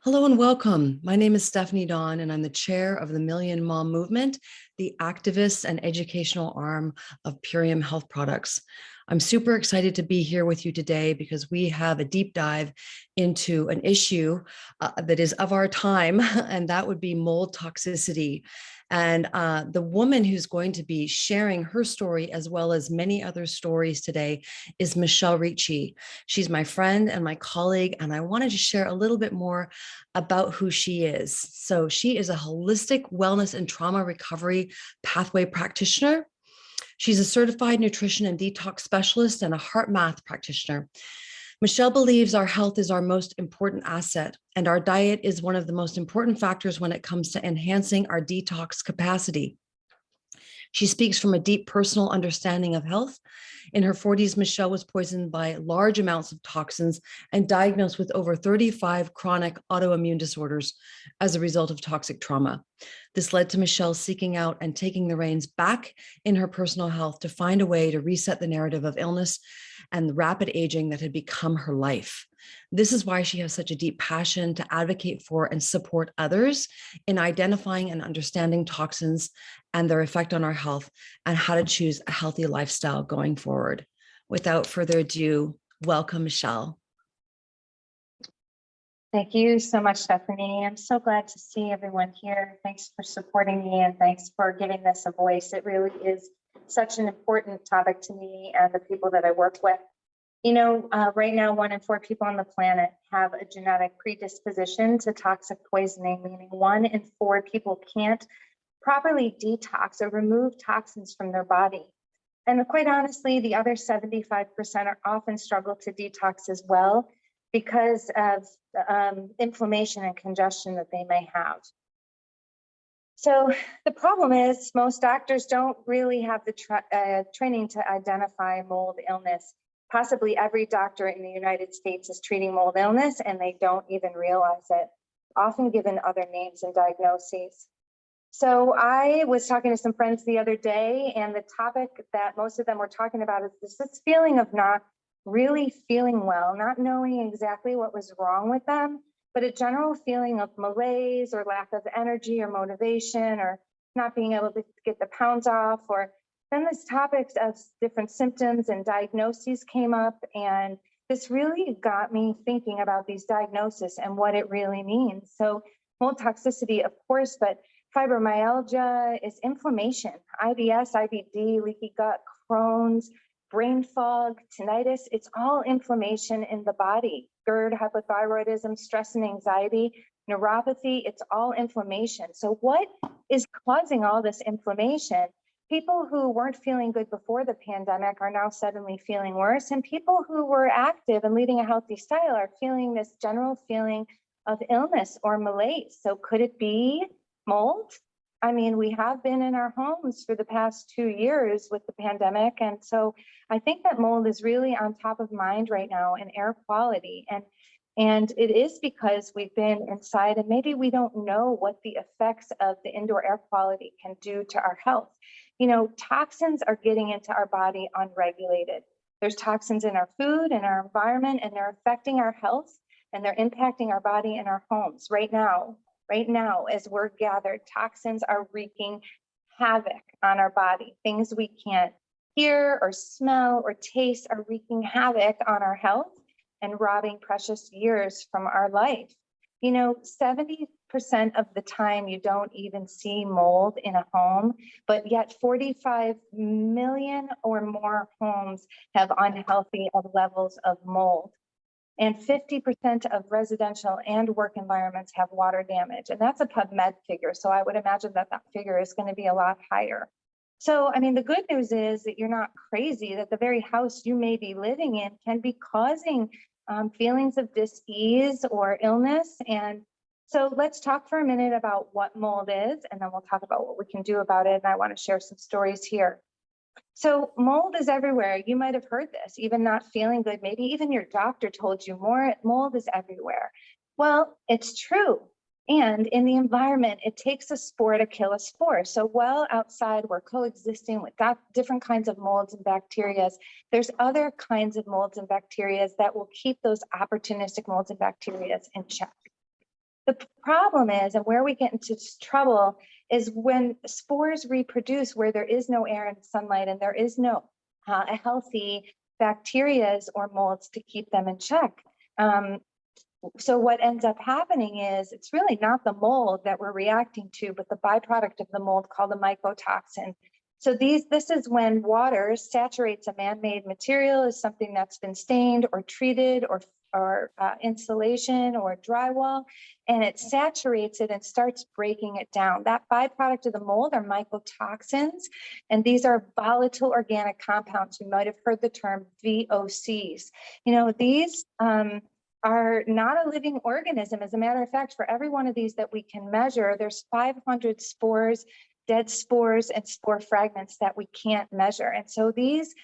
Hello and welcome. My name is Stephanie Dawn, and I'm the chair of the Million Mom Movement, the activist and educational arm of Purium Health Products. I'm super excited to be here with you today because we have a deep dive into an issue that is of our time, and that would be mold toxicity. And the woman who's going to be sharing her story, as well as many other stories today, is Michelle Ricci. She's my friend and my colleague, and I wanted to share a little bit more about who she is. So she is a holistic wellness and trauma recovery pathway practitioner. She's a certified nutrition and detox specialist and a heart math practitioner. Michelle believes our health is our most important asset, and our diet is one of the most important factors when it comes to enhancing our detox capacity. She speaks from a deep personal understanding of health. In her 40s, Michelle was poisoned by large amounts of toxins and diagnosed with over 35 chronic autoimmune disorders as a result of toxic trauma. This led to Michelle seeking out and taking the reins back in her personal health to find a way to reset the narrative of illness and the rapid aging that had become her life. This is why she has such a deep passion to advocate for and support others in identifying and understanding toxins and their effect on our health and how to choose a healthy lifestyle going forward. Without further ado, welcome, Michelle. Thank you so much, Stephanie. I'm so glad to see everyone here. Thanks for supporting me and thanks for giving this a voice. It really is such an important topic to me and the people that I work with. You know, right now, 1 in 4 people on the planet have a genetic predisposition to toxic poisoning, meaning 1 in 4 people can't properly detox or remove toxins from their body. And quite honestly, the other 75% are often struggle to detox as well because of inflammation and congestion that they may have. So the problem is most doctors don't really have the training to identify mold illness. Possibly every doctor in the United States is treating mold illness and they don't even realize it, often given other names and diagnoses. So I was talking to some friends the other day, and the topic that most of them were talking about is this feeling of not really feeling well, not knowing exactly what was wrong with them, but a general feeling of malaise or lack of energy or motivation or not being able to get the pounds off. Or then this topics of different symptoms and diagnoses came up, and this really got me thinking about these diagnoses and what it really means. So mold toxicity, of course, but fibromyalgia is inflammation, IBS, IBD, leaky gut, Crohn's, brain fog, tinnitus, it's all inflammation in the body. GERD, hypothyroidism, stress and anxiety, neuropathy, it's all inflammation. So what is causing all this inflammation? People who weren't feeling good before the pandemic are now suddenly feeling worse, and people who were active and leading a healthy style are feeling this general feeling of illness or malaise. So could it be mold? I mean, we have been in our homes for the past 2 years with the pandemic. And so I think that mold is really on top of mind right now in air quality. And it is because we've been inside and maybe we don't know what the effects of the indoor air quality can do to our health. You know, toxins are getting into our body unregulated. There's toxins in our food and our environment, and they're affecting our health and they're impacting our body and our homes right now. Right now, as we're gathered, toxins are wreaking havoc on our body. Things we can't hear or smell or taste are wreaking havoc on our health and robbing precious years from our life. You know, 70% of the time you don't even see mold in a home, but yet 45 million or more homes have unhealthy levels of mold. And 50% of residential and work environments have water damage. And that's a PubMed figure. So I would imagine that that figure is going to be a lot higher. So, I mean, the good news is that you're not crazy, that the very house you may be living in can be causing feelings of dis-ease or illness. And so let's talk for a minute about what mold is, and then we'll talk about what we can do about it. And I want to share some stories here. So mold is everywhere. You might have heard this, even not feeling good. Maybe even your doctor told you mold is everywhere. Well, it's true. And in the environment, it takes a spore to kill a spore. So while outside we're coexisting with different kinds of molds and bacteria, there's other kinds of molds and bacteria that will keep those opportunistic molds and bacteria in check. The problem is, and where we get into trouble, is when spores reproduce where there is no air and sunlight and there is no healthy bacterias or molds to keep them in check. So what ends up happening is it's really not the mold that we're reacting to, but the byproduct of the mold called a mycotoxin. So this is when water saturates a man-made material as something that's been stained or treated or insulation or drywall, and it saturates it and starts breaking it down. That byproduct of the mold are mycotoxins, and these are volatile organic compounds. You might have heard the term VOCs. You know, these are not a living organism. As a matter of fact, for every one of these that we can measure, there's 500 spores, dead spores, and spore fragments that we can't measure. And so these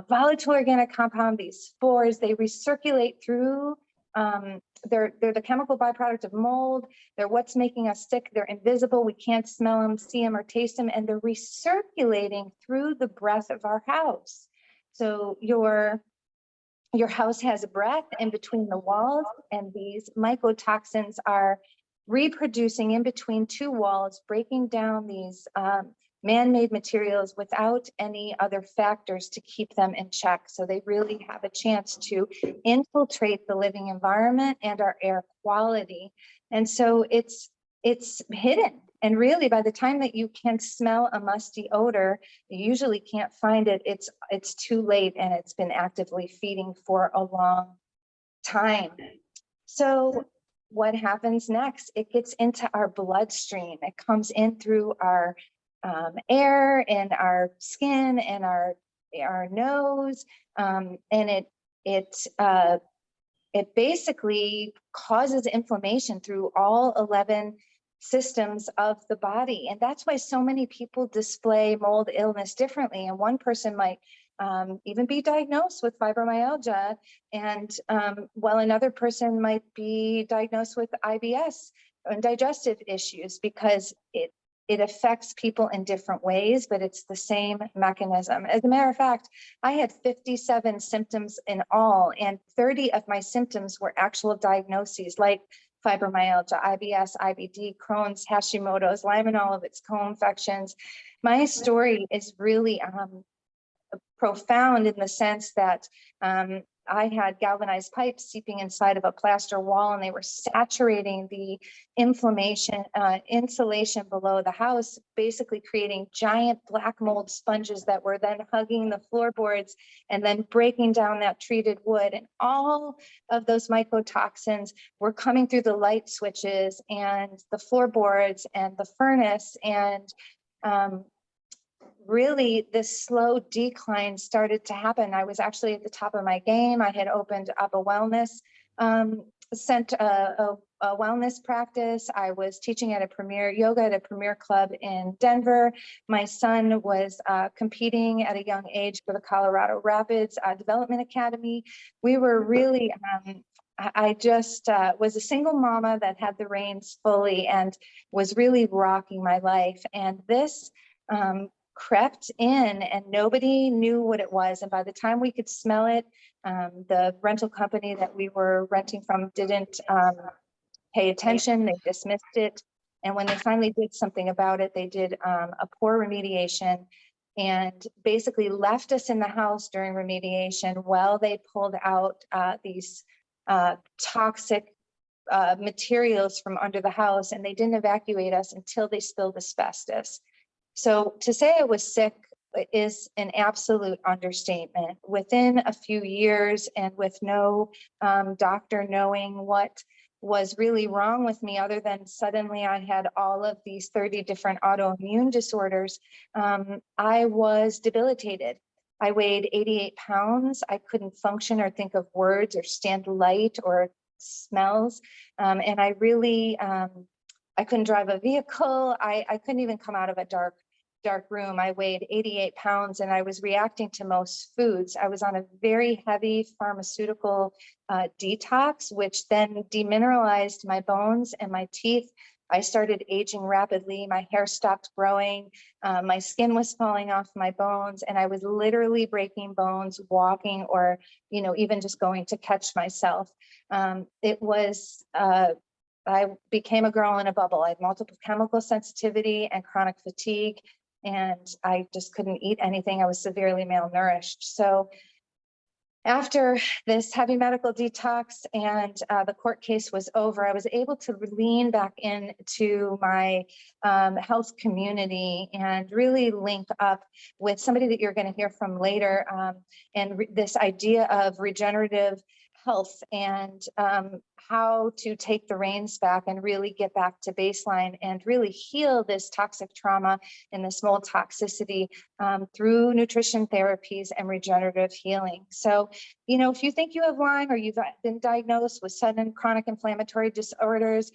volatile organic compound, these spores, they recirculate through, they're the chemical byproduct of mold. They're what's making us sick. They're invisible. We can't smell them, see them, or taste them. And they're recirculating through the breath of our house. So your house has a breath in between the walls, and these mycotoxins are reproducing in between two walls, breaking down these man-made materials without any other factors to keep them in check. So they really have a chance to infiltrate the living environment and our air quality. And so it's hidden. And really, by the time that you can smell a musty odor, you usually can't find it. It's too late, and it's been actively feeding for a long time. So what happens next? It gets into our bloodstream. It comes in through our air and our skin and our nose, and it basically causes inflammation through all 11 systems of the body. And that's why so many people display mold illness differently. And one person might even be diagnosed with fibromyalgia, and while another person might be diagnosed with IBS and digestive issues, because it affects people in different ways, but it's the same mechanism. As a matter of fact, I had 57 symptoms in all, and 30 of my symptoms were actual diagnoses, like fibromyalgia, IBS, IBD, Crohn's, Hashimoto's, Lyme and all of its co-infections. My story is really profound in the sense that I had galvanized pipes seeping inside of a plaster wall, and they were saturating the insulation below the house, basically creating giant black mold sponges that were then hugging the floorboards and then breaking down that treated wood. And all of those mycotoxins were coming through the light switches and the floorboards and the furnace, and really this slow decline started to happen. I was actually at the top of my game. I had opened up a wellness, sent a wellness practice. I was teaching at a premier yoga at a premier club in Denver. My son was competing at a young age for the Colorado Rapids Development Academy. We were really, I just was a single mama that had the reins fully and was really rocking my life. And this crept in, and nobody knew what it was. And by the time we could smell it, the rental company that we were renting from didn't pay attention. They dismissed it. And when they finally did something about it, they did a poor remediation and basically left us in the house during remediation while they pulled out these toxic materials from under the house, and they didn't evacuate us until they spilled asbestos. So to say I was sick is an absolute understatement. Within a few years, and with no doctor knowing what was really wrong with me, other than suddenly I had all of these 30 different autoimmune disorders, I was debilitated. I weighed 88 pounds. I couldn't function or think of words or stand light or smells. And I really, I couldn't drive a vehicle. I couldn't even come out of a dark room. I weighed 88 pounds and I was reacting to most foods. I was on a very heavy pharmaceutical detox, which then demineralized my bones and my teeth. I started aging rapidly. My hair stopped growing. My skin was falling off my bones, and I was literally breaking bones, walking, or, even just going to catch myself. It was I became a girl in a bubble. I had multiple chemical sensitivity and chronic fatigue, and I just couldn't eat anything. I was severely malnourished. So after this heavy medical detox and the court case was over, I was able to lean back into my health community and really link up with somebody that you're going to hear from later, and this idea of regenerative health and how to take the reins back and really get back to baseline and really heal this toxic trauma and this mold toxicity through nutrition therapies and regenerative healing. So, you know, if you think you have Lyme or you've been diagnosed with sudden chronic inflammatory disorders,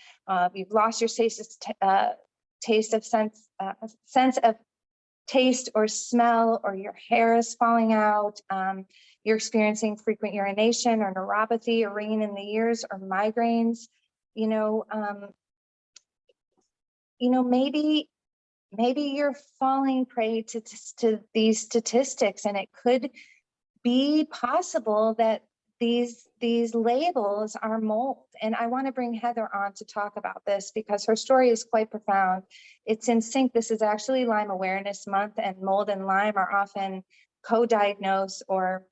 you've lost your sense of taste or smell, or your hair is falling out, you're experiencing frequent urination or neuropathy or ringing in the ears or migraines, maybe you're falling prey to these statistics, and it could be possible that these labels are mold. And I want to bring Heather on to talk about this because her story is quite profound. It's in sync. This is actually Lyme Awareness Month, and mold and Lyme are often co-diagnosed or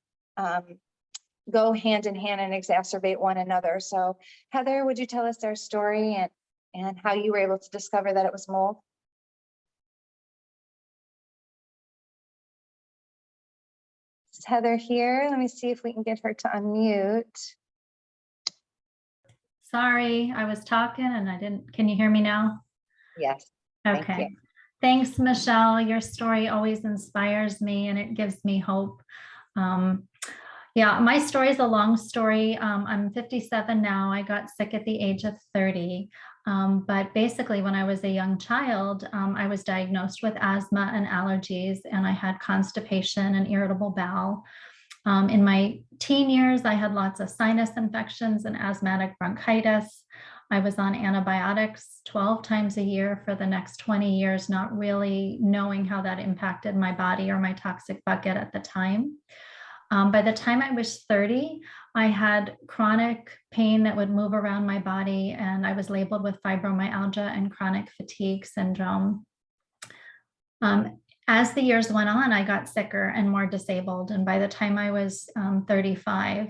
go hand in hand and exacerbate one another. So Heather, would you tell us their story and how you were able to discover that it was mold? Is Heather here? Let me see if we can get her to unmute. Sorry, I was talking and I didn't. Can you hear me now? Yes. Okay. Thanks, Michelle. Your story always inspires me and it gives me hope. Yeah, my story is a long story. I'm 57 now. I got sick at the age of 30. But basically, when I was a young child, I was diagnosed with asthma and allergies, and I had constipation and irritable bowel. In my teen years, I had lots of sinus infections and asthmatic bronchitis. I was on antibiotics 12 times a year for the next 20 years, not really knowing how that impacted my body or my toxic bucket at the time. By the time I was 30, I had chronic pain that would move around my body, and I was labeled with fibromyalgia and chronic fatigue syndrome. As the years went on, I got sicker and more disabled. And by the time I was 35,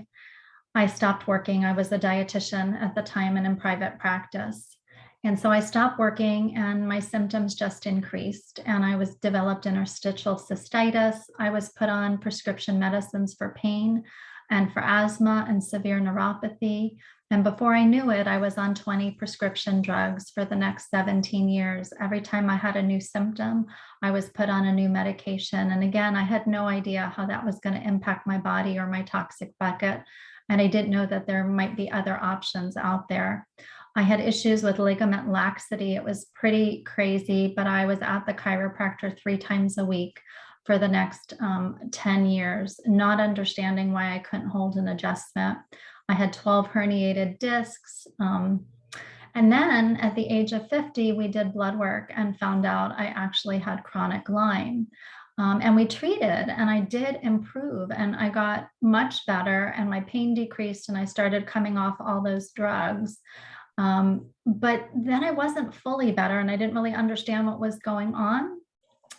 I stopped working. I was a dietitian at the time and in private practice. And so I stopped working and my symptoms just increased, and I was developed interstitial cystitis. I was put on prescription medicines for pain and for asthma and severe neuropathy. And before I knew it, I was on 20 prescription drugs for the next 17 years. Every time I had a new symptom, I was put on a new medication. And again, I had no idea how that was going to impact my body or my toxic bucket. And I didn't know that there might be other options out there. I had issues with ligament laxity. It was pretty crazy, but I was at the chiropractor 3 times a week for the next 10 years, not understanding why I couldn't hold an adjustment. I had 12 herniated discs. And then at the age of 50, we did blood work and found out I actually had chronic Lyme. And we treated, and I did improve, and I got much better, and my pain decreased, and I started coming off all those drugs. But then I wasn't fully better, and I didn't really understand what was going on.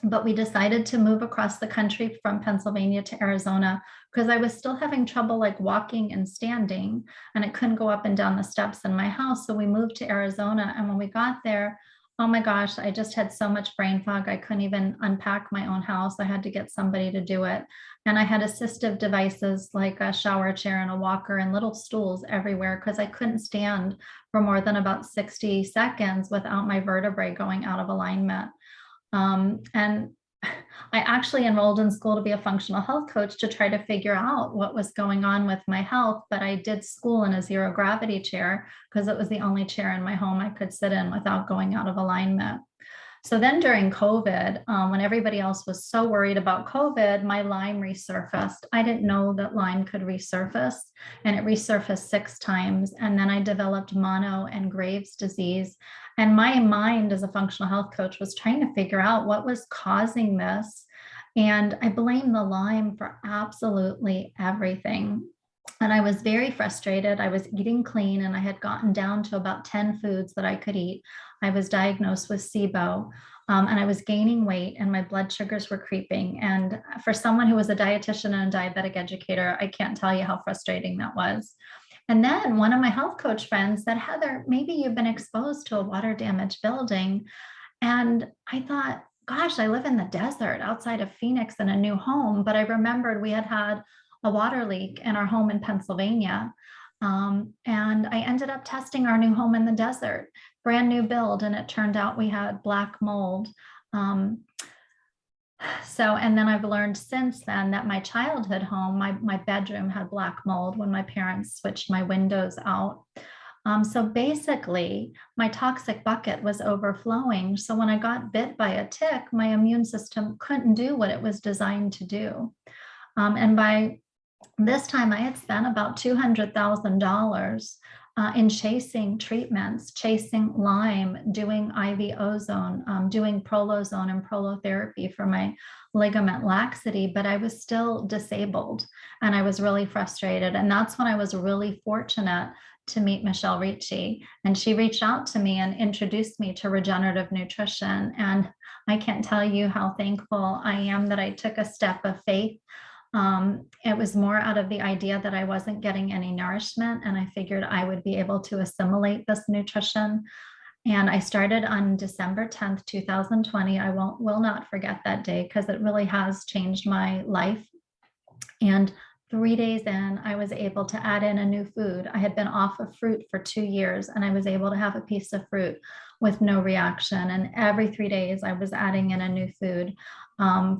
But we decided to move across the country from Pennsylvania to Arizona because I was still having trouble like walking and standing, and I couldn't go up and down the steps in my house. So we moved to Arizona, and when we got there, oh my gosh, I just had so much brain fog. I couldn't even unpack my own house. I had to get somebody to do it. And I had assistive devices like a shower chair and a walker and little stools everywhere because I couldn't stand for more than about 60 seconds without my vertebrae going out of alignment. And I actually enrolled in school to be a functional health coach to try to figure out what was going on with my health. But I did school in a zero gravity chair because it was the only chair in my home I could sit in without going out of alignment. So then during COVID, when everybody else was so worried about COVID, my Lyme resurfaced. I didn't know that Lyme could resurface, and it resurfaced 6 times. And then I developed mono and Graves' disease. And my mind as a functional health coach was trying to figure out what was causing this. And I blame the Lyme for absolutely everything. And I was very frustrated. I was eating clean and I had gotten down to about 10 foods that I could eat. I was diagnosed with SIBO, and I was gaining weight and my blood sugars were creeping. And for someone who was a dietitian and a diabetic educator, I can't tell you how frustrating that was. And then one of my health coach friends said, Heather, maybe you've been exposed to a water damaged building. And I thought, gosh, I live in the desert outside of Phoenix in a new home. But I remembered we had had a water leak in our home in Pennsylvania. And I ended up testing our new home in the desert, brand new build, and it turned out we had black mold. And then I've learned since then that my childhood home, my bedroom had black mold when my parents switched my windows out. So basically, my toxic bucket was overflowing. So when I got bit by a tick, my immune system couldn't do what it was designed to do. And by this time, I had spent about $200,000 in chasing treatments, chasing Lyme, doing IV ozone, doing prolozone and prolotherapy for my ligament laxity, but I was still disabled and I was really frustrated. And that's when I was really fortunate to meet Michelle Ricci. And she reached out to me and introduced me to regenerative nutrition. And I can't tell you how thankful I am that I took a step of faith. It was more out of the idea that I wasn't getting any nourishment, and I figured I would be able to assimilate this nutrition. And I started on December 10th, 2020. I will not forget that day because it really has changed my life. And 3 days in, I was able to add in a new food. I had been off of fruit for 2 years, and I was able to have a piece of fruit with no reaction. And every 3 days, I was adding in a new food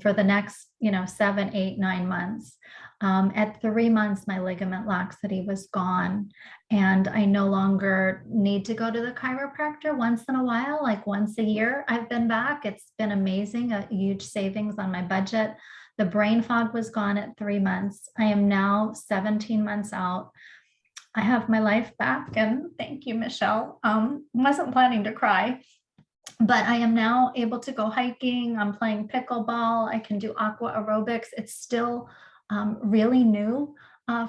for the next, 7, 8, 9 months. At 3 months, my ligament laxity was gone, and I no longer need to go to the chiropractor once in a while, like once a year. I've been back. It's been amazing, a huge savings on my budget. The brain fog was gone at 3 months. I am now 17 months out. I have my life back, and thank you, Michelle. Wasn't planning to cry, but I am now able to go hiking. I'm playing pickleball. I can do aqua aerobics. It's still really new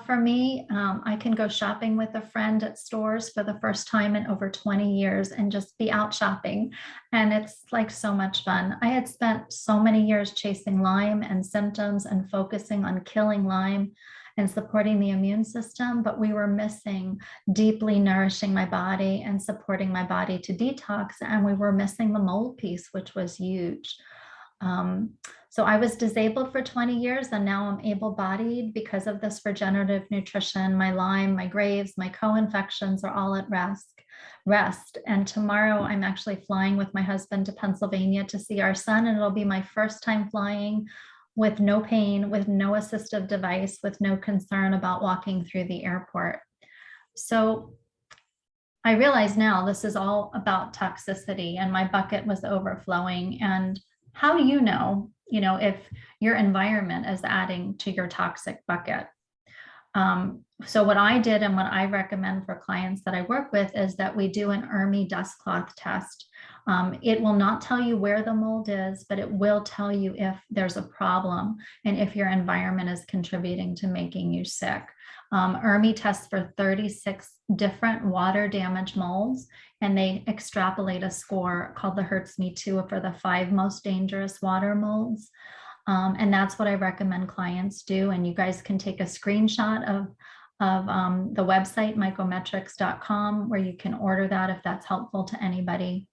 for me. I can go shopping with a friend at stores for the first time in over 20 years and just be out shopping. And it's like so much fun. I had spent so many years chasing Lyme and symptoms and focusing on killing Lyme and supporting the immune system, but we were missing deeply nourishing my body and supporting my body to detox. And we were missing the mold piece, which was huge. So I was disabled for 20 years, and now I'm able-bodied because of this regenerative nutrition. My Lyme, my Graves, my co-infections are all at rest. And tomorrow I'm actually flying with my husband to Pennsylvania to see our son, and it'll be my first time flying with no pain, with no assistive device, with no concern about walking through the airport. So I realize now this is all about toxicity, and my bucket was overflowing. And how do you know, if your environment is adding to your toxic bucket? So what I did and what I recommend for clients that I work with is that we do an ERMI dust cloth test. It will not tell you where the mold is, but it will tell you if there's a problem and if your environment is contributing to making you sick. ERMI tests for 36 different water damage molds, and they extrapolate a score called the Hertz Me Too for the 5 most dangerous water molds. And that's what I recommend clients do. And you guys can take a screenshot of the website, mycometrics.com, where you can order that if that's helpful to anybody.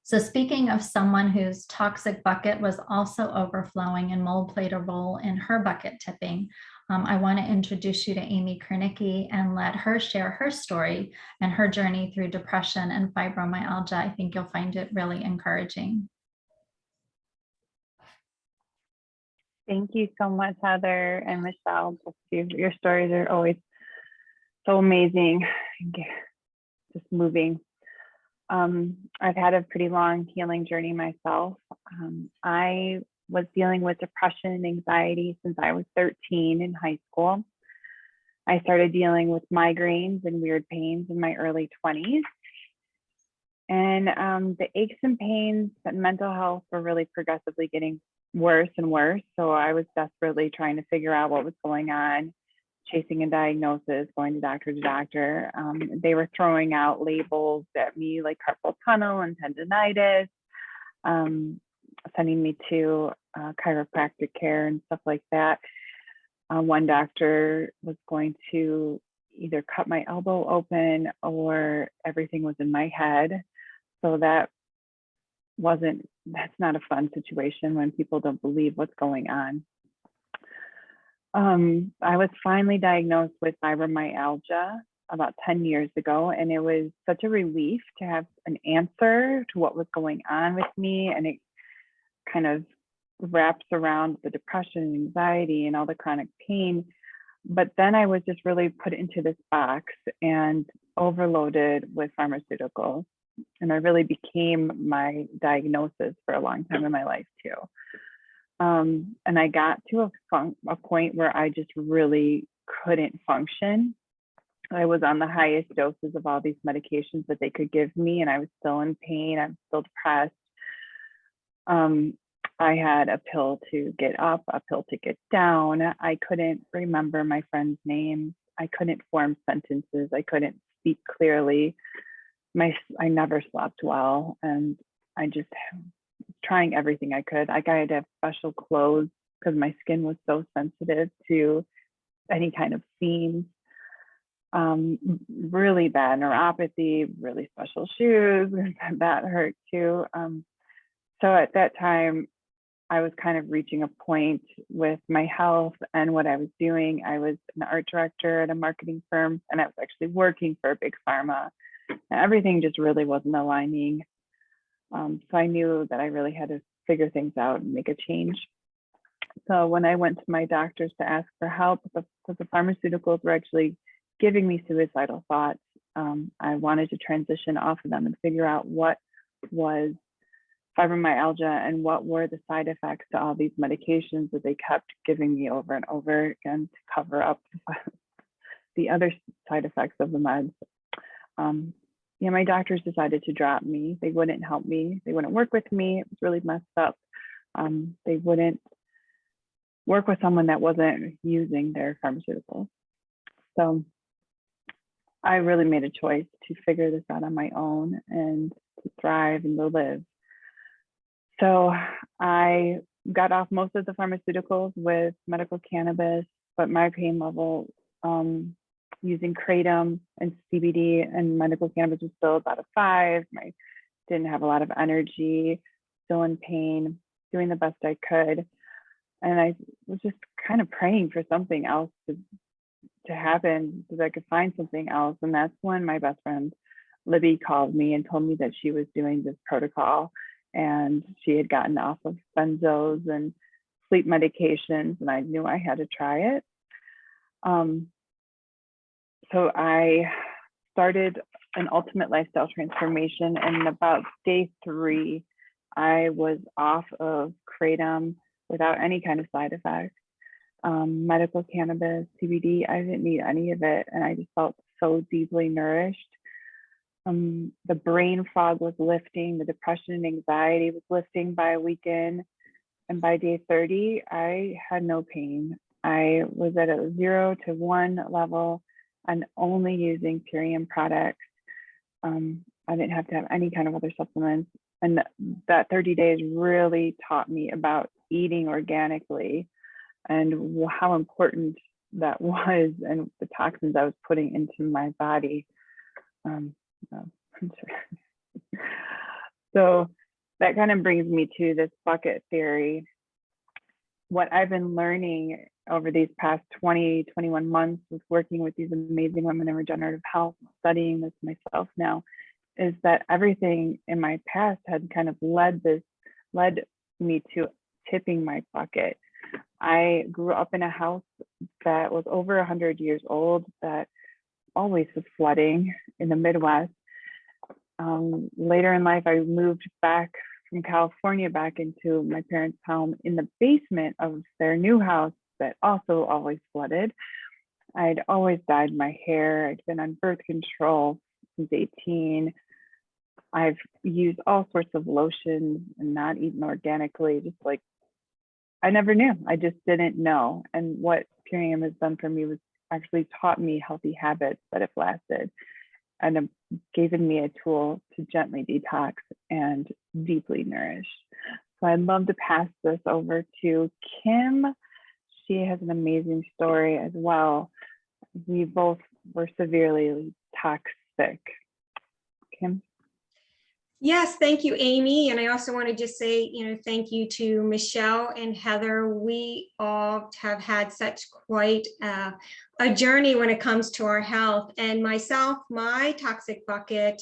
So speaking of someone whose toxic bucket was also overflowing and mold played a role in her bucket tipping, I want to introduce you to Amy Kernicki and let her share her story and her journey through depression and fibromyalgia. I think you'll find it really encouraging. Thank you so much, Heather and Michelle. Your stories are always so amazing, just moving. I've had a pretty long healing journey myself. I was dealing with depression and anxiety since I was 13 in high school. I started dealing with migraines and weird pains in my early 20s. And the aches and pains and mental health were really progressively getting worse and worse. So I was desperately trying to figure out what was going on, chasing a diagnosis, going to doctor. They were throwing out labels at me like carpal tunnel and tendonitis, sending me to chiropractic care and stuff like that. One doctor was going to either cut my elbow open or everything was in my head. So that's not a fun situation when people don't believe what's going on. I was finally diagnosed with fibromyalgia about 10 years ago, and it was such a relief to have an answer to what was going on with me. And it kind of wraps around the depression and anxiety and all the chronic pain. But then I was just really put into this box and overloaded with pharmaceuticals. And I really became my diagnosis for a long time in my life too. And I got to a point where I just really couldn't function. I was on the highest doses of all these medications that they could give me, and I was still in pain. I'm still depressed. I had a pill to get up, a pill to get down. I couldn't remember my friends' names. I couldn't form sentences. I couldn't speak clearly. I never slept well, and I just trying everything I could. I had to have special clothes because my skin was so sensitive to any kind of seams. Really bad neuropathy, really special shoes, that hurt too. So at that time, I was kind of reaching a point with my health and what I was doing. I was an art director at a marketing firm, and I was actually working for a big pharma. And everything just really wasn't aligning. So I knew that I really had to figure things out and make a change. So when I went to my doctors to ask for help, because the pharmaceuticals were actually giving me suicidal thoughts, I wanted to transition off of them and figure out what was fibromyalgia and what were the side effects to all these medications that they kept giving me over and over again to cover up the other side effects of the meds. My doctors decided to drop me. They wouldn't help me. They wouldn't work with me. It was really messed up. They wouldn't work with someone that wasn't using their pharmaceuticals. So I really made a choice to figure this out on my own and to thrive and to live. So I got off most of the pharmaceuticals with medical cannabis, but my pain level using kratom and CBD and medical cannabis was still about a 5. I didn't have a lot of energy, still in pain, doing the best I could. And I was just kind of praying for something else to happen, because I could find something else. And that's when my best friend Libby called me and told me that she was doing this protocol, and she had gotten off of benzos and sleep medications, and I knew I had to try it. So I started an ultimate lifestyle transformation, and about day 3, I was off of kratom without any kind of side effects. Medical cannabis, CBD, I didn't need any of it, and I just felt so deeply nourished. The brain fog was lifting, the depression and anxiety was lifting by a weekend, and by day 30, I had no pain. I was at a 0 to 1 level and only using Purium products. I didn't have to have any kind of other supplements. And that 30 days really taught me about eating organically and how important that was, and the toxins I was putting into my body. So that kind of brings me to this bucket theory. What I've been learning over these past 21 months with working with these amazing women in regenerative health, studying this myself now, is that everything in my past had kind of led me to tipping my bucket. I grew up in a house that was over 100 years old, that always was flooding in the Midwest. Later in life, I moved back from California back into my parents' home in the basement of their new house that also always flooded. I'd always dyed my hair. I'd been on birth control since 18. I've used all sorts of lotions and not eaten organically, just like I never knew. I just didn't know. And what Purium has done for me was actually taught me healthy habits that have lasted and have given me a tool to gently detox and deeply nourish. So I'd love to pass this over to Kim. She has an amazing story as well. We both were severely toxic. Kim? Yes, thank you, Amy. And I also want to just say, thank you to Michelle and Heather. We all have had such quite a journey when it comes to our health. And myself, my toxic bucket,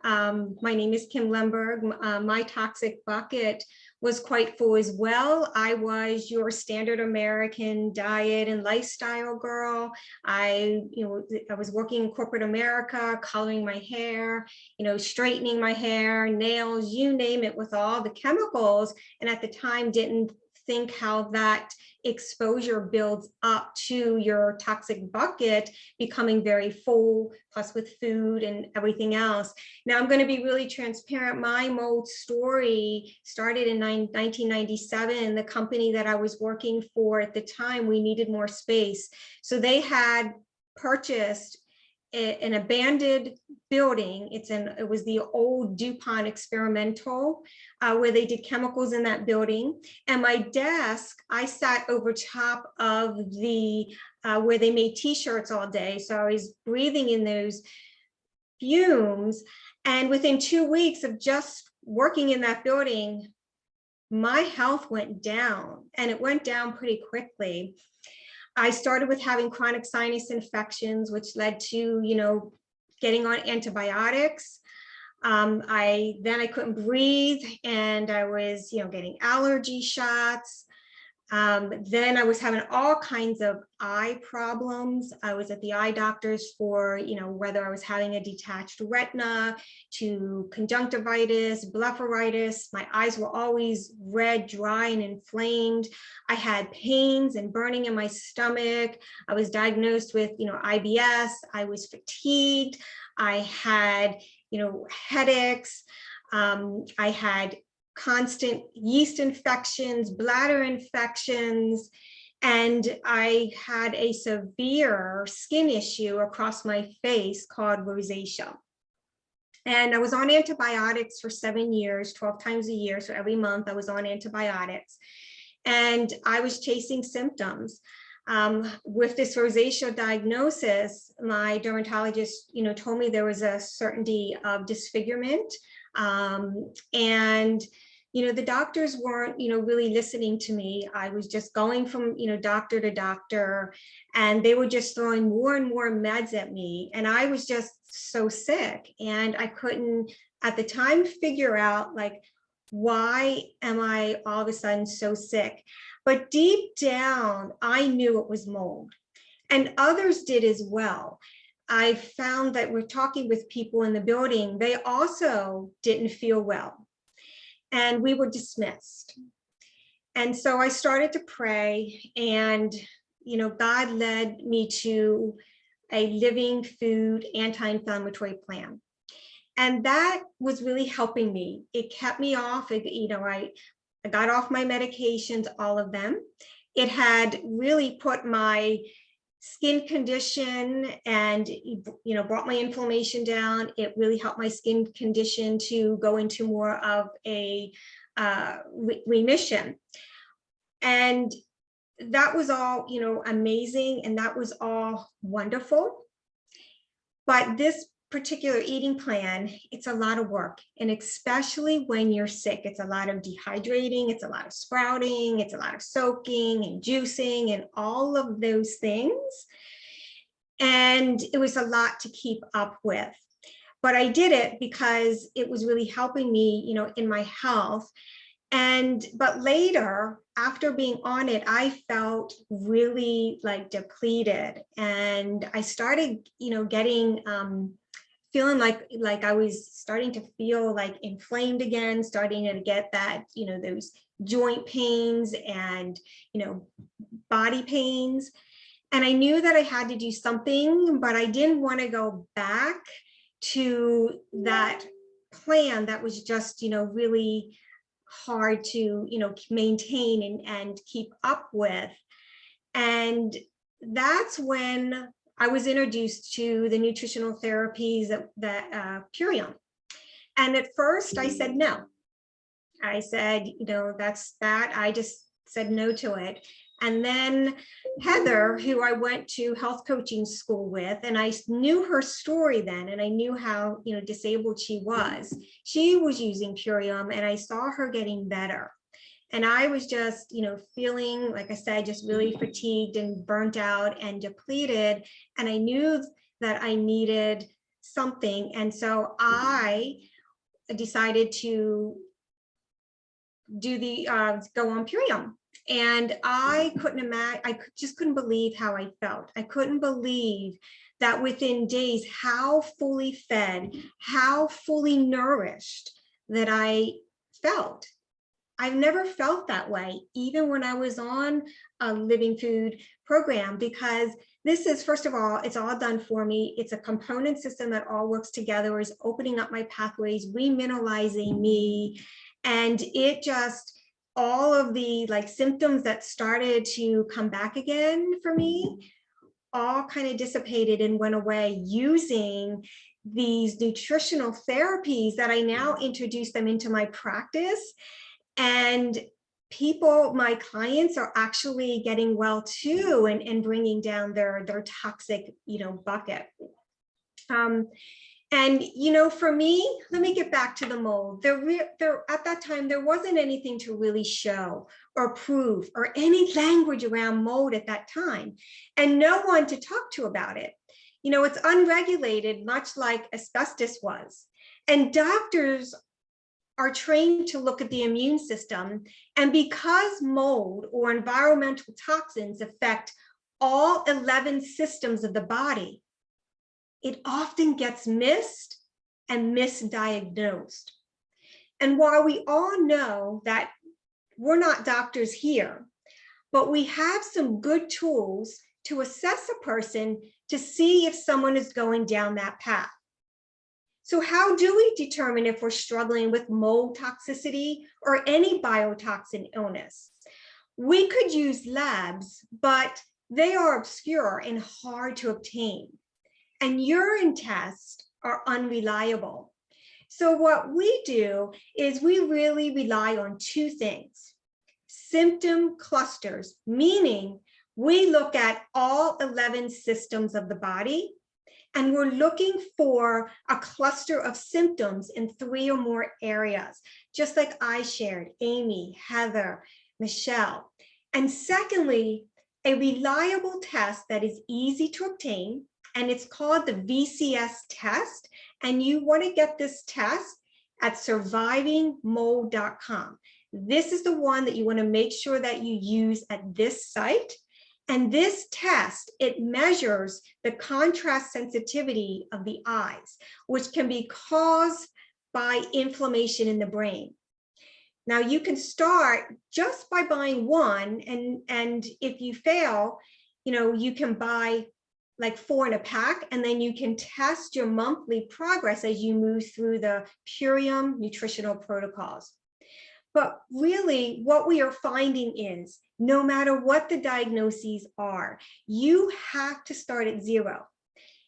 my name is Kim Lemberg. My toxic bucket was quite full as well. I was your standard American diet and lifestyle girl. I was working in corporate America, coloring my hair, straightening my hair, nails, you name it, with all the chemicals. And at the time didn't think how that exposure builds up to your toxic bucket becoming very full, plus with food and everything else. Now I'm going to be really transparent. My mold story started in 1997. The company that I was working for at the time, we needed more space. So they had purchased an abandoned building. It was the old DuPont experimental where they did chemicals in that building. And my desk, I sat over top of the where they made t-shirts all day. So I was breathing in those fumes. And within 2 weeks of just working in that building, my health went down, and it went down pretty quickly. I started with having chronic sinus infections, which led to, getting on antibiotics. I couldn't breathe, and I was, getting allergy shots. Then I was having all kinds of eye problems. I was at the eye doctors for, whether I was having a detached retina, to conjunctivitis, blepharitis. My eyes were always red, dry, and inflamed. I had pains and burning in my stomach. I was diagnosed with, IBS. I was fatigued. I had, headaches. I had constant yeast infections, bladder infections, and I had a severe skin issue across my face called rosacea. And I was on antibiotics for 7 years, 12 times a year. So every month I was on antibiotics, and I was chasing symptoms. With this rosacea diagnosis, my dermatologist, told me there was a certainty of disfigurement. And the doctors weren't, really listening to me. I was just going from, doctor to doctor, and they were just throwing more and more meds at me. And I was just so sick, and I couldn't at the time figure out, like, why am I all of a sudden so sick? But deep down, I knew it was mold, and others did as well. I found that we're talking with people in the building, they also didn't feel well, and we were dismissed. And so I started to pray, and, God led me to a living food anti-inflammatory plan. And that was really helping me. It kept me off, I got off my medications, all of them. It had really put my skin condition and, brought my inflammation down. It really helped my skin condition to go into more of a remission. And that was all, amazing. And that was all wonderful. But this particular eating plan, it's a lot of work. And especially when you're sick, it's a lot of dehydrating, it's a lot of sprouting, it's a lot of soaking and juicing and all of those things. And it was a lot to keep up with. But I did it because it was really helping me, in my health. But later, after being on it, I felt really depleted. And I started, getting, feeling like I was starting to feel inflamed again, starting to get that, those joint pains and, body pains. And I knew that I had to do something, but I didn't want to go back to that plan that was just, really hard to, maintain and keep up with. And that's when I was introduced to the nutritional therapies that Purium. And at first I said no. I said, that's that. I just said no to it. And then Heather, who I went to health coaching school with, and I knew her story then, and I knew how, disabled she was using Purium, and I saw her getting better. And I was just, feeling, like I said, just really fatigued and burnt out and depleted. And I knew that I needed something. And so I decided to do go on Purium. And I couldn't imagine, just couldn't believe how I felt. I couldn't believe that within days, how fully fed, how fully nourished that I felt. I've never felt that way, even when I was on a living food program, because this is, first of all, it's all done for me. It's a component system that all works together, is opening up my pathways, remineralizing me. And it just, all of the symptoms that started to come back again for me, all kind of dissipated and went away using these nutritional therapies that I now introduce them into my practice. And people, my clients, are actually getting well too, and bringing down their toxic, bucket. And, for me, let me get back to the mold. At that time, there wasn't anything to really show or prove or any language around mold at that time, and no one to talk to about it. It's unregulated, much like asbestos was. And doctors are trained to look at the immune system. And because mold or environmental toxins affect all 11 systems of the body, it often gets missed and misdiagnosed. And while we all know that we're not doctors here, but we have some good tools to assess a person to see if someone is going down that path. So how do we determine if we're struggling with mold toxicity or any biotoxin illness? We could use labs, but they are obscure and hard to obtain. And urine tests are unreliable. So what we do is we really rely on two things: symptom clusters, meaning we look at all 11 systems of the body, and we're looking for a cluster of symptoms in 3 or more areas, just like I shared, Amy, Heather, Michelle. And secondly, a reliable test that is easy to obtain, and it's called the VCS test. And you want to get this test at survivingmold.com. This is the one that you want to make sure that you use at this site. And this test, it measures the contrast sensitivity of the eyes, which can be caused by inflammation in the brain. Now you can start just by buying one, and if you fail, you can buy like 4 in a pack, and then you can test your monthly progress as you move through the Purium nutritional protocols. But really what we are finding is, no matter what the diagnoses are, you have to start at 0.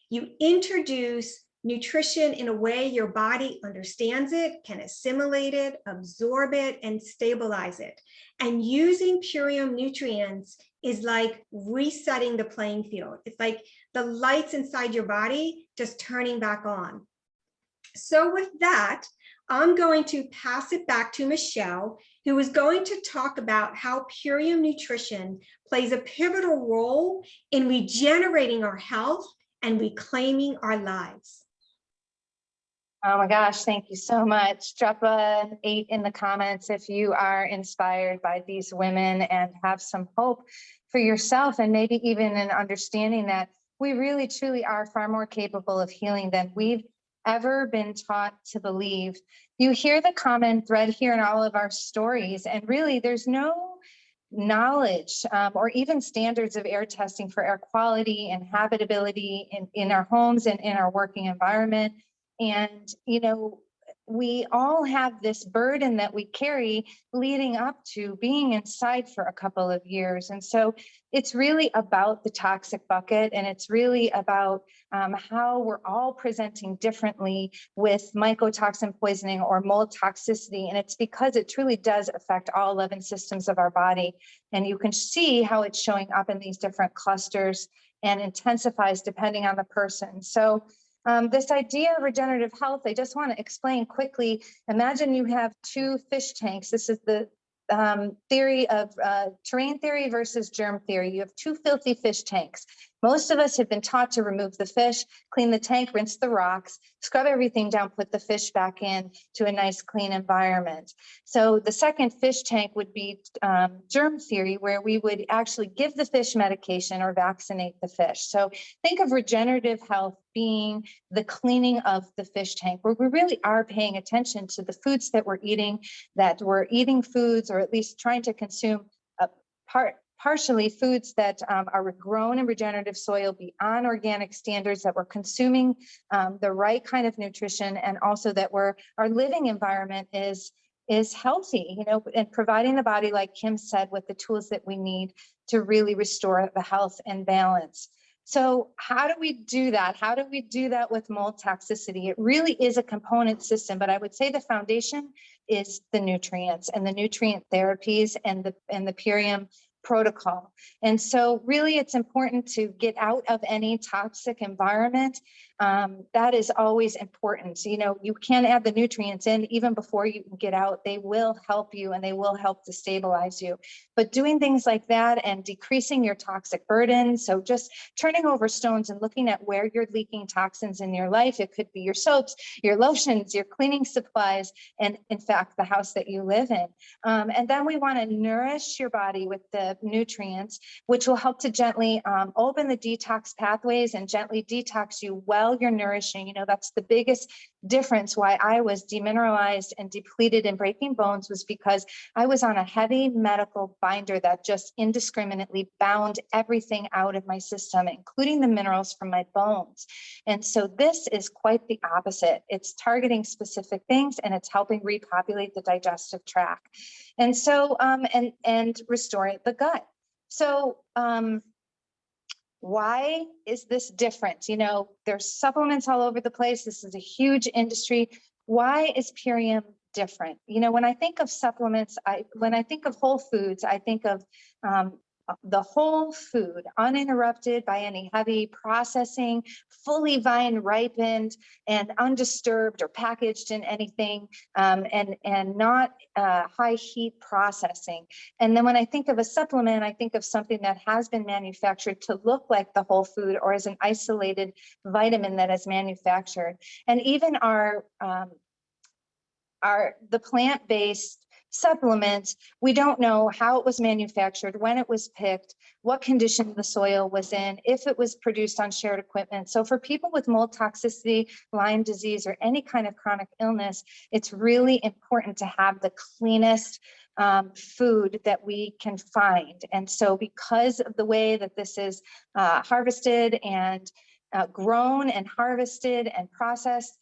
You introduce nutrition in a way your body understands it, can assimilate it, absorb it, and stabilize it. And using Purium nutrients is like resetting the playing field. It's like the lights inside your body just turning back on. So with that, I'm going to pass it back to Michelle, who is going to talk about how Purium nutrition plays a pivotal role in regenerating our health and reclaiming our lives. Oh my gosh, thank you so much. Drop an 8 in the comments if you are inspired by these women and have some hope for yourself, and maybe even an understanding that we really truly are far more capable of healing than we've ever been taught to believe. You hear the common thread here in all of our stories, and really there's no knowledge or even standards of air testing for air quality and habitability in our homes and in our working environment. And, we all have this burden that we carry leading up to being inside for a couple of years. And so it's really about the toxic bucket, and it's really about how we're all presenting differently with mycotoxin poisoning or mold toxicity. And it's because it truly does affect all 11 systems of our body. And you can see how it's showing up in these different clusters and intensifies depending on the person. So this idea of regenerative health, I just want to explain quickly. Imagine you have two fish tanks. This is the theory of terrain theory versus germ theory. You have two filthy fish tanks. Most of us have been taught to remove the fish, clean the tank, rinse the rocks, scrub everything down, put the fish back in to a nice clean environment. So the second fish tank would be germ theory, where we would actually give the fish medication or vaccinate the fish. So think of regenerative health being the cleaning of the fish tank, where we really are paying attention to the foods that we're eating foods, or at least trying to consume partially foods that are grown in regenerative soil beyond organic standards, that we're consuming the right kind of nutrition, and also that our living environment is healthy, and providing the body, like Kim said, with the tools that we need to really restore the health and balance. So how do we do that? How do we do that with mold toxicity? It really is a component system, but I would say the foundation is the nutrients and the nutrient therapies and the Purium protocol. And so really it's important to get out of any toxic environment. That is always important. So, you can add the nutrients in even before you can get out. They will help you and they will help to stabilize you. But doing things like that and decreasing your toxic burden, so just turning over stones and looking at where you're leaking toxins in your life. It could be your soaps, your lotions, your cleaning supplies, and in fact, the house that you live in. And then we want to nourish your body with the nutrients, which will help to gently open the detox pathways and gently detox you while you're nourishing. That's the biggest difference why I was demineralized and depleted and breaking bones, was because I was on a heavy medical binder that just indiscriminately bound everything out of my system, including the minerals from my bones. And so this is quite the opposite. It's targeting specific things, and it's helping repopulate the digestive tract. And so, and restoring the gut. So, why is this different? There's supplements all over the place. This is a huge industry. Why is Purium different? When I think of supplements, when I think of whole foods, I think of the whole food, uninterrupted by any heavy processing, fully vine ripened and undisturbed or packaged in anything, and not high heat processing. And then when I think of a supplement, I think of something that has been manufactured to look like the whole food, or as an isolated vitamin that is manufactured. And even the plant-based supplements, we don't know how it was manufactured, when it was picked, what condition the soil was in, if it was produced on shared equipment. So for people with mold toxicity, Lyme disease, or any kind of chronic illness, it's really important to have the cleanest food that we can find. And so because of the way that this is harvested and grown and harvested and processed,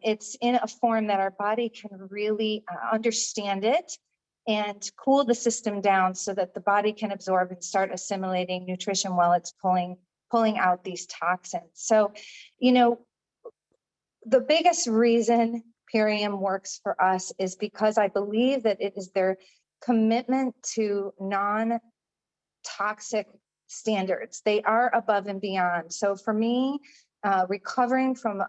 it's in a form that our body can really understand it and cool the system down so that the body can absorb and start assimilating nutrition while it's pulling out these toxins. So, the biggest reason Purium works for us is because I believe that it is their commitment to non-toxic standards. They are above and beyond. So for me, recovering from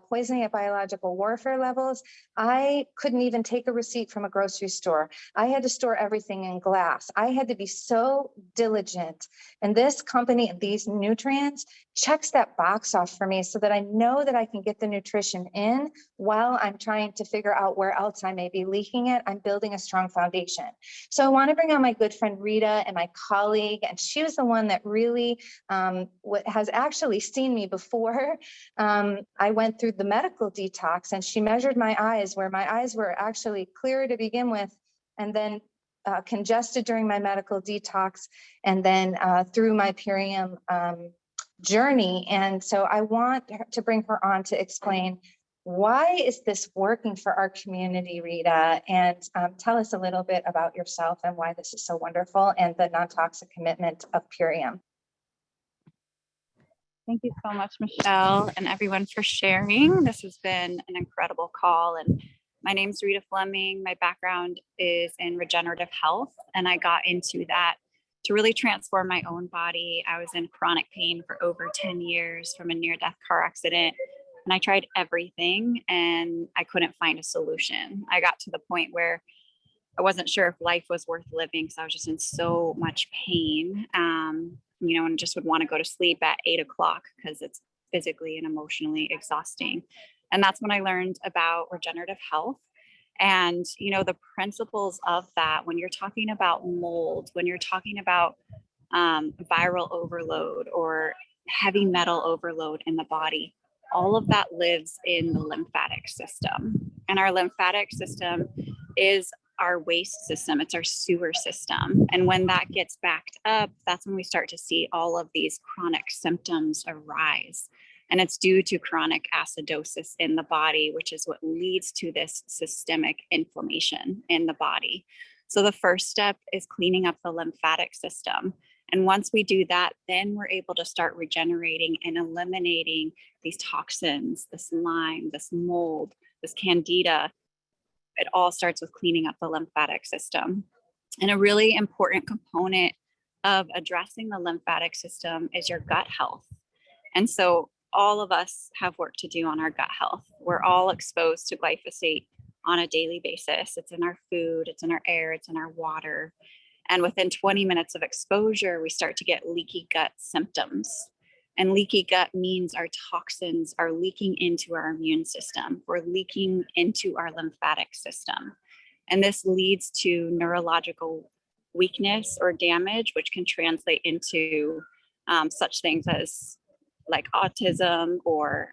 poisoning at biological warfare levels, I couldn't even take a receipt from a grocery store. I had to store everything in glass. I had to be so diligent. And this company and these nutrients checks that box off for me so that I know that I can get the nutrition in while I'm trying to figure out where else I may be leaking it. I'm building a strong foundation. So I want to bring on my good friend Rita and my colleague, and she was the one that really has actually seen me before. I went through the medical detox, and she measured my eyes, where my eyes were actually clear to begin with, and then congested during my medical detox, and then through my Purium journey. And so I want to bring her on to explain Why is this working for our community, Rita? And tell us a little bit about yourself and why this is so wonderful and the non-toxic commitment of Purium. Thank you so much, Michelle, and everyone for sharing. This has been an incredible call. And my name's Rita Fleming. My background is in regenerative health, and I got into that to really transform my own body. I was in chronic pain for over 10 years from a near-death car accident, and I tried everything, and I couldn't find a solution. I got to the point where I wasn't sure if life was worth living, because I was just in so much pain. And just would want to go to sleep at 8 o'clock because it's physically and emotionally exhausting. And that's when I learned about regenerative health and, the principles of that. When you're talking about mold, when you're talking about viral overload or heavy metal overload in the body, all of that lives in the lymphatic system. And our lymphatic system is our waste system. It's our sewer system. And when that gets backed up, that's when we start to see all of these chronic symptoms arise. And it's due to chronic acidosis in the body, which is what leads to this systemic inflammation in the body. So the first step is cleaning up the lymphatic system. And once we do that, then we're able to start regenerating and eliminating these toxins, this Lyme, this mold, this candida. It all starts with cleaning up the lymphatic system. And a really important component of addressing the lymphatic system is your gut health. And so all of us have work to do on our gut health. We're all exposed to glyphosate on a daily basis. It's in our food, it's in our air, it's in our water. And within 20 minutes of exposure, we start to get leaky gut symptoms. And leaky gut means our toxins are leaking into our immune system. We're leaking into our lymphatic system. And this leads to neurological weakness or damage, which can translate into such things as like autism or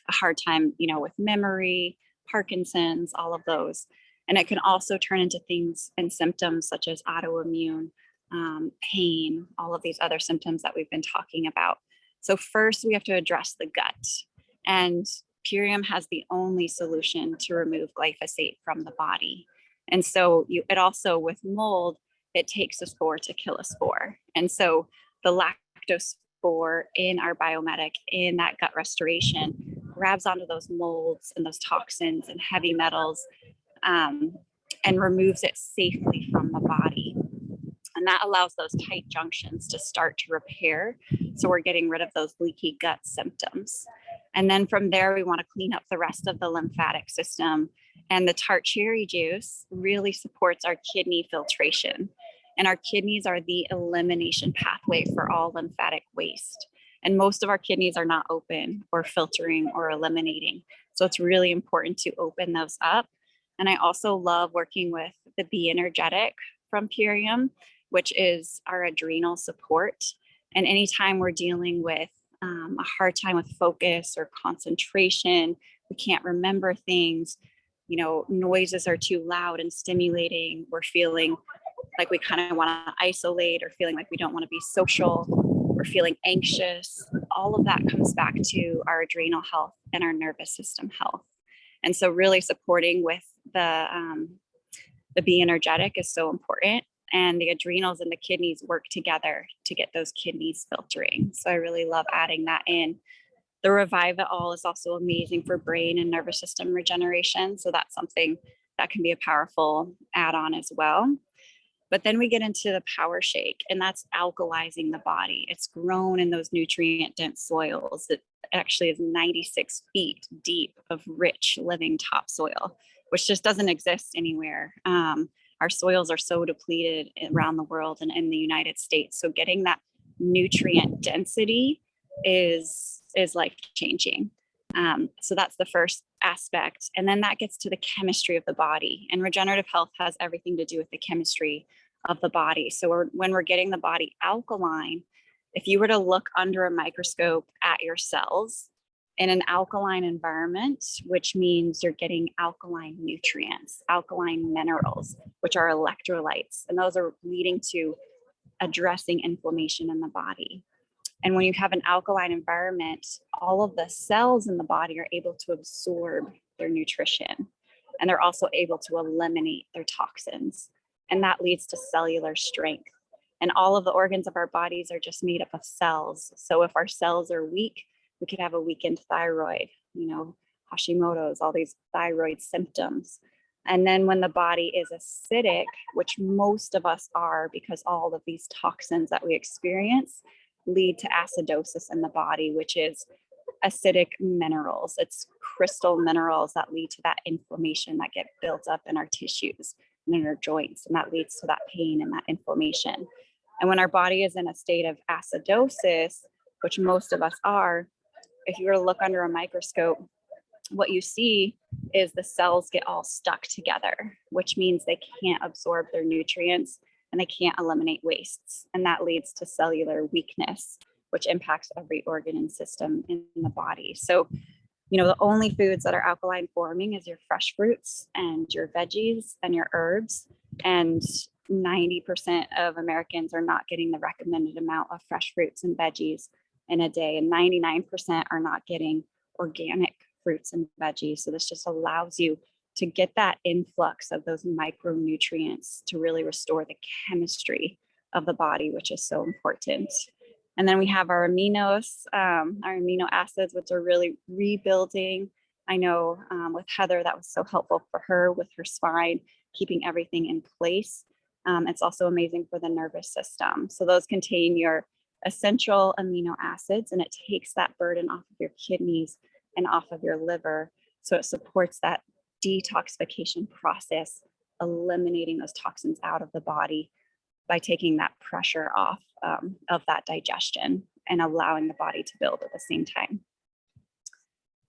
a hard time, with memory, Parkinson's, all of those. And it can also turn into things and symptoms such as autoimmune, pain, all of these other symptoms that we've been talking about. So first we have to address the gut, and Purium has the only solution to remove glyphosate from the body. And so it also with mold, it takes a spore to kill a spore. And so the lactospore in our Biome Medic, in that gut restoration, grabs onto those molds and those toxins and heavy metals and removes it safely from the body. And that allows those tight junctions to start to repair. So we're getting rid of those leaky gut symptoms. And then from there, we want to clean up the rest of the lymphatic system. And the tart cherry juice really supports our kidney filtration. And our kidneys are the elimination pathway for all lymphatic waste. And most of our kidneys are not open or filtering or eliminating. So it's really important to open those up. And I also love working with the Be Energetic from Purium, which is our adrenal support. And anytime we're dealing with a hard time with focus or concentration, we can't remember things, noises are too loud and stimulating, we're feeling like we kind of want to isolate or feeling like we don't want to be social, we're feeling anxious, all of that comes back to our adrenal health and our nervous system health. And so really supporting with the Be Energetic is so important. And the adrenals and the kidneys work together to get those kidneys filtering. So I really love adding that in. The Revive It All is also amazing for brain and nervous system regeneration. So that's something that can be a powerful add-on as well. But then we get into the Power Shake, and that's alkalizing the body. It's grown in those nutrient-dense soils. It actually is 96 feet deep of rich living topsoil, which just doesn't exist anywhere. Our soils are so depleted around the world and in the United States. So getting that nutrient density is life changing. So that's the first aspect. And then that gets to the chemistry of the body. And regenerative health has everything to do with the chemistry of the body. So when we're getting the body alkaline, if you were to look under a microscope at your cells, in an alkaline environment, which means you're getting alkaline nutrients, alkaline minerals, which are electrolytes, and those are leading to addressing inflammation in the body. And when you have an alkaline environment, all of the cells in the body are able to absorb their nutrition, and they're also able to eliminate their toxins. And that leads to cellular strength. And all of the organs of our bodies are just made up of cells. So if our cells are weak, we could have a weakened thyroid, Hashimoto's, all these thyroid symptoms. And then when the body is acidic, which most of us are, because all of these toxins that we experience lead to acidosis in the body, which is acidic minerals. It's crystal minerals that lead to that inflammation that get built up in our tissues and in our joints, and that leads to that pain and that inflammation. And when our body is in a state of acidosis, which most of us are, if you were to look under a microscope, what you see is the cells get all stuck together, which means they can't absorb their nutrients and they can't eliminate wastes. And that leads to cellular weakness, which impacts every organ and system in the body. So, the only foods that are alkaline forming is your fresh fruits and your veggies and your herbs. And 90% of Americans are not getting the recommended amount of fresh fruits and veggies in a day. And 99% are not getting organic fruits and veggies. So this just allows you to get that influx of those micronutrients to really restore the chemistry of the body, which is so important. And then we have our amino acids, which are really rebuilding. I know with Heather, that was so helpful for her with her spine, keeping everything in place. It's also amazing for the nervous system. So those contain your essential amino acids, and it takes that burden off of your kidneys and off of your liver. So it supports that detoxification process, eliminating those toxins out of the body by taking that pressure off of that digestion and allowing the body to build at the same time.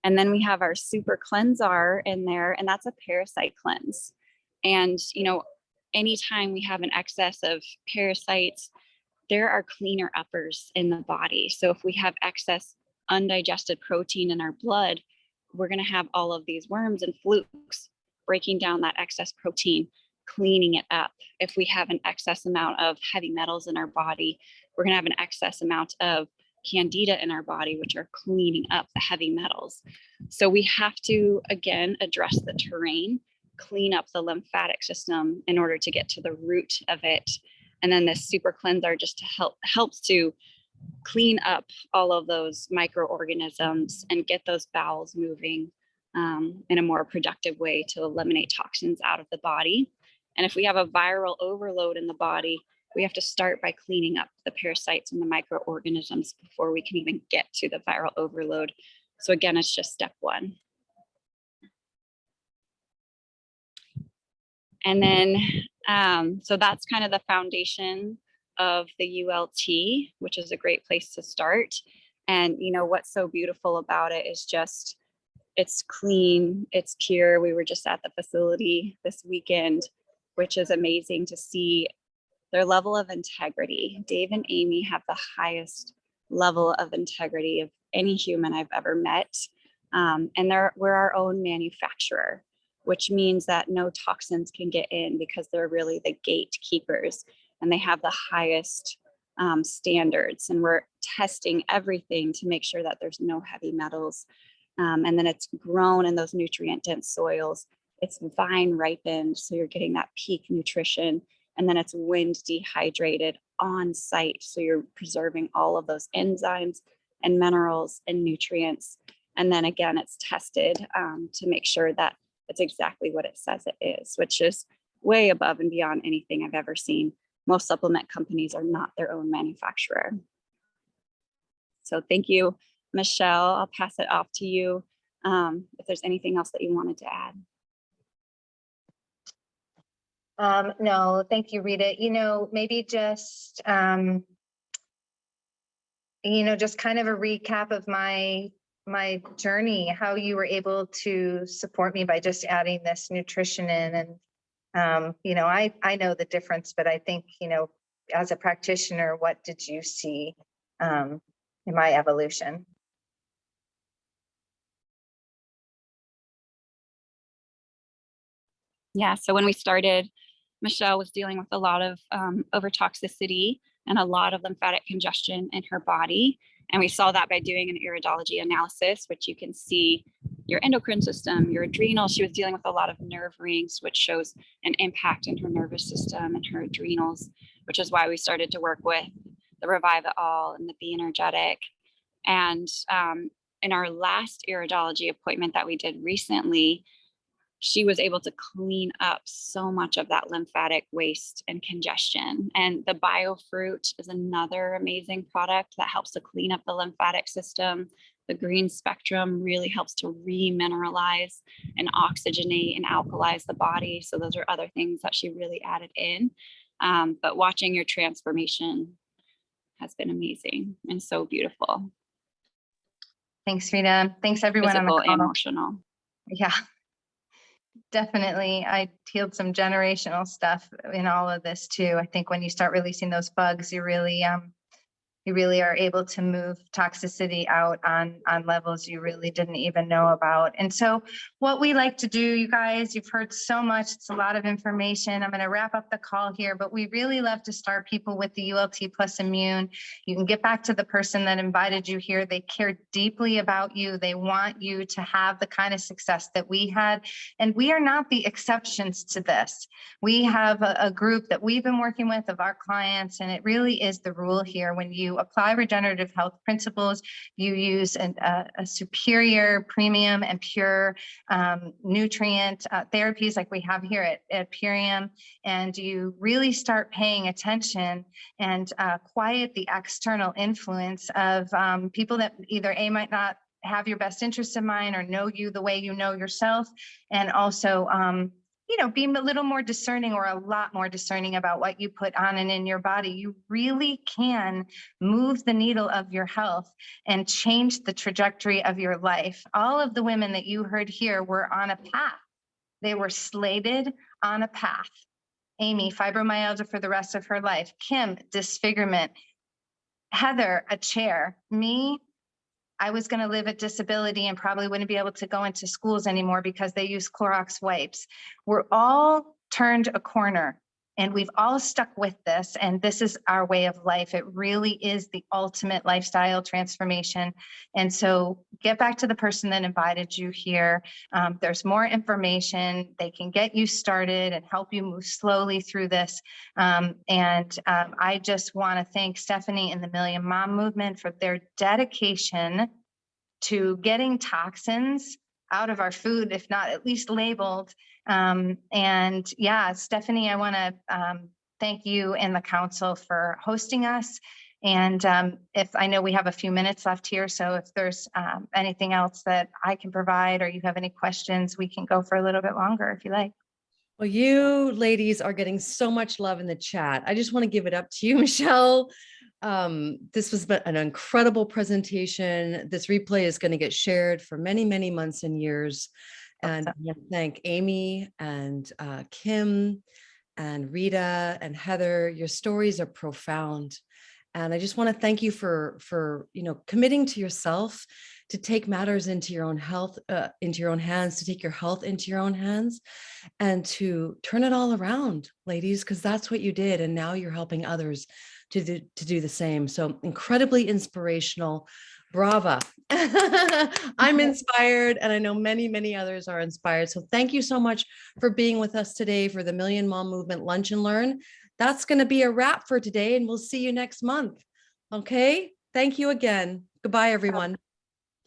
And then we have our super cleanser in there, and that's a parasite cleanse. And, anytime we have an excess of parasites, there are cleaner uppers in the body. So if we have excess undigested protein in our blood, we're going to have all of these worms and flukes breaking down that excess protein, cleaning it up. If we have an excess amount of heavy metals in our body, we're going to have an excess amount of candida in our body, which are cleaning up the heavy metals. So we have to, again, address the terrain, clean up the lymphatic system in order to get to the root of it. And then this super cleanser just to helps to clean up all of those microorganisms and get those bowels moving in a more productive way to eliminate toxins out of the body. And if we have a viral overload in the body, we have to start by cleaning up the parasites and the microorganisms before we can even get to the viral overload. So again, it's just step one. And then, so that's kind of the foundation of the ULT, which is a great place to start. And what's so beautiful about it is just, it's clean, it's pure. We were just at the facility this weekend, which is amazing to see their level of integrity. Dave and Amy have the highest level of integrity of any human I've ever met. And we're our own manufacturer, which means that no toxins can get in because they're really the gatekeepers and they have the highest standards. And we're testing everything to make sure that there's no heavy metals. And then it's grown in those nutrient dense soils. It's vine ripened, so you're getting that peak nutrition. And then it's wind dehydrated on site. So you're preserving all of those enzymes and minerals and nutrients. And then again, it's tested to make sure that it's exactly what it says it is, which is way above and beyond anything I've ever seen. Most supplement companies are not their own manufacturer. So thank you, Michelle. I'll pass it off to you if there's anything else that you wanted to add. No, thank you, Rita. Maybe just, just kind of a recap of my journey, how you were able to support me by just adding this nutrition in. And, I know the difference, but I think, as a practitioner, what did you see in my evolution? Yeah, so when we started, Michelle was dealing with a lot of overtoxicity and a lot of lymphatic congestion in her body. And we saw that by doing an iridology analysis, which you can see your endocrine system, your adrenals. She was dealing with a lot of nerve rings, which shows an impact in her nervous system and her adrenals, which is why we started to work with the Revive It All and the Be Energetic. And in our last iridology appointment that we did recently, she was able to clean up so much of that lymphatic waste and congestion. And the biofruit is another amazing product that helps to clean up the lymphatic system. The green spectrum really helps to remineralize and oxygenate and alkalize the body. So those are other things that she really added in. But watching your transformation has been amazing and so beautiful. Thanks, Rita. Thanks everyone on the Physical, call. emotional. Yeah, definitely. I healed some generational stuff in all of this too. I think when you start releasing those bugs, you really are able to move toxicity out on levels you really didn't even know about. And so what we like to do, you guys, you've heard so much, it's a lot of information. I'm going to wrap up the call here, but we really love to start people with the ULT plus immune. You can get back to the person that invited you here. They care deeply about you. They want you to have the kind of success that we had. And we are not the exceptions to this. We have a group that we've been working with of our clients, and it really is the rule here. When you apply regenerative health principles, you use a superior, premium, and pure nutrient therapies like we have here at Purium, and you really start paying attention and quiet the external influence of people that either might not have your best interests in mind or know you the way you know yourself, and also be a little more discerning, or a lot more discerning, about what you put on and in your body. You really can move the needle of your health and change the trajectory of your life. All of the women that you heard here were on a path. They were slated on a path. Amy, fibromyalgia for the rest of her life. Kim, disfigurement. Heather, a chair. Me, I was going to live at disability and probably wouldn't be able to go into schools anymore because they use Clorox wipes. We're all turned a corner, and we've all stuck with this, and this is our way of life. It really is the ultimate lifestyle transformation. And so get back to the person that invited you here. There's more information. They can get you started and help you move slowly through this. I just want to thank Stephanie and the Million Mom Movement for their dedication to getting toxins out of our food, if not at least labeled. Stephanie, I want to thank you and the council for hosting us. And if I know we have a few minutes left here, so if there's anything else that I can provide, or you have any questions, we can go for a little bit longer if you like. Well, you ladies are getting so much love in the chat. I just want to give it up to you, Michelle. This was an incredible presentation. This replay is going to get shared for many, many months and years. And I want to thank Amy and Kim and Rita and Heather. Your stories are profound. And I just want to thank you for committing to yourself, to take matters into your own health, into your own hands, to take your health into your own hands, and to turn it all around, ladies, because that's what you did. And now you're helping others to do the same. So incredibly inspirational. Brava. I'm inspired, and I know many, many others are inspired. So thank you so much for being with us today for the Million Mom Movement Lunch and Learn. That's going to be a wrap for today, and we'll see you next month. Okay. Thank you again. Goodbye, everyone.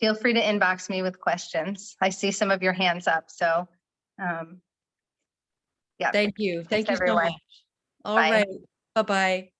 Feel free to inbox me with questions. I see some of your hands up. So, yeah. Thank you. Thank you so everyone. much. All Bye. right. Bye-bye.